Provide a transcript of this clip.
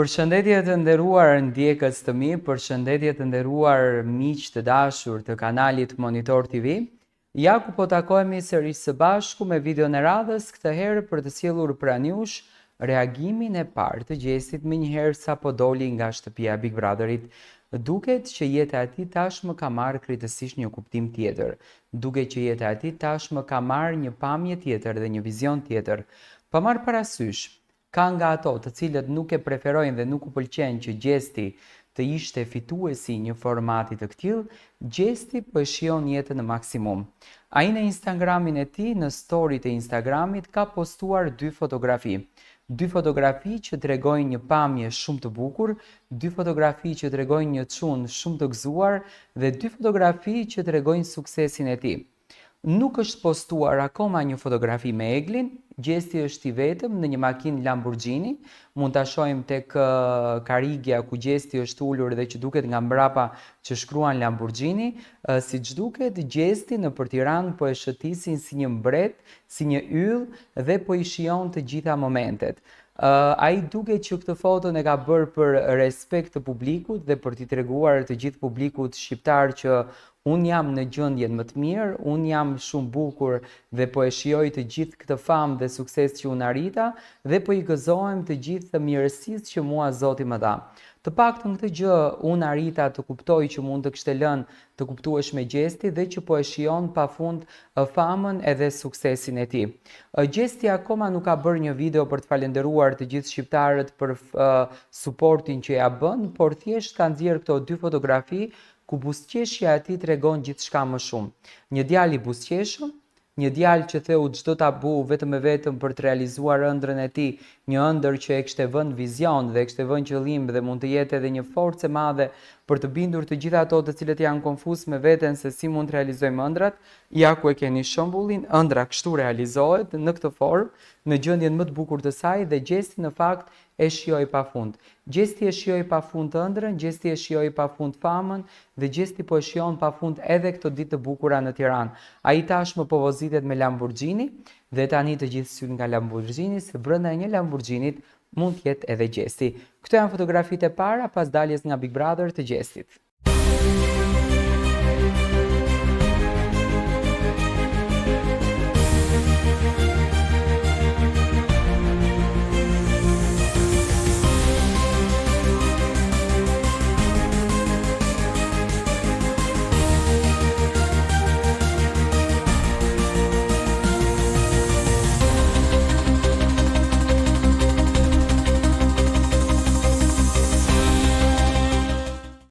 Përshëndetje të nderuar ndjekës të mi, përshëndetje të nderuar miq të dashur të kanalit Monitor TV. Ja ku po takohemi sërish së bashku me videon e radhës, këtë herë për të sjellur pranë jush reagimin e parë të Gjestit menjëherë sa po doli nga shtëpia e Big Brotherit. Duket që jeta e tij tashmë ka marrë krejtësisht një kuptim tjetër. Duket që jeta e tij tashmë ka marrë një pamje tjetër dhe një vizion tjetër. Pa marrë parasysh ka nga ato të cilët nuk e preferojnë dhe nuk u pëlqen që Gjesti të ishte fituesi një formati të këtill, Gjesti po e shijon jetën në maksimum. Ai në Instagramin e tij, në storyt e Instagramit, ka postuar dy fotografi. Dy fotografi që tregojnë një pamje shumë të bukur, dy fotografi që tregojnë një çun shumë të gëzuar dhe dy fotografi që tregojnë suksesin e tij. Nuk është postuar akoma një fotografi me Eglin, Gjesti është i vetëm në një makinë Lamborghini, mund ta shohim tek karigja ku Gjesti është ulur dhe që duket nga mbrapa që shkruan Lamborghini, siç duket Gjesti nëpër Tiranë po e shëtisin si një mbret, si një yll dhe po i shijon të gjitha momentet. Ai duket që këtë foton e ka bërë për respekt të publikut dhe për t'i treguar të gjithë publikut shqiptar që unë jam në gjendjen më të mirë, unë jam shumë bukur dhe po e shijoj të gjithë këtë famë dhe sukses që unë arrita dhe po i gëzohem të gjithë të mirësisë që mua Zoti më dha. Të paktën këtë gjë unë arrita të kuptoj që mund të kishte lënë të kuptuesh me Gjesti dhe që po e shijon pafund famën edhe suksesin e tij. Gjesti akoma nuk ka bërë një video për të falendëruar të gjithë shqiptarët për suportin që ja bën, por thjesht ka nxjerrë këto dy fotografi ku buzëqeshja e tij tregon gjithçka më shumë. Një djalë i buzëqeshëm, një djalë që theu çdo ta bu vetëm e vetëm për të realizuar ëndrrën e tij, një ëndër që e kishte vënë vizion dhe e kishte vënë qëllim dhe mund të jetë edhe një forcë e madhe për të bindur të gjithë ato të cilët janë konfuz me veten se si mund të realizojmë ëndrat. Ja ku e keni shembullin, ëndra kështu realizohet në këtë formë, në gjendjen më të bukur të saj dhe Gjesti në fakt e shijoi pafund. Gjesti e shijoi pafund ëndrrën, Gjesti e shijoi pafund famën dhe Gjesti po e shijon pafund edhe këto ditë të bukura në Tiranë. Ai tashmë po vozitet me Lamborghini dhe tani të gjithë syt nga Lamborghini, se brenda një Lamborghinit mund të jetë edhe Gjesti. Këto janë fotografitë e para pas daljes nga Big Brother të Gjestit.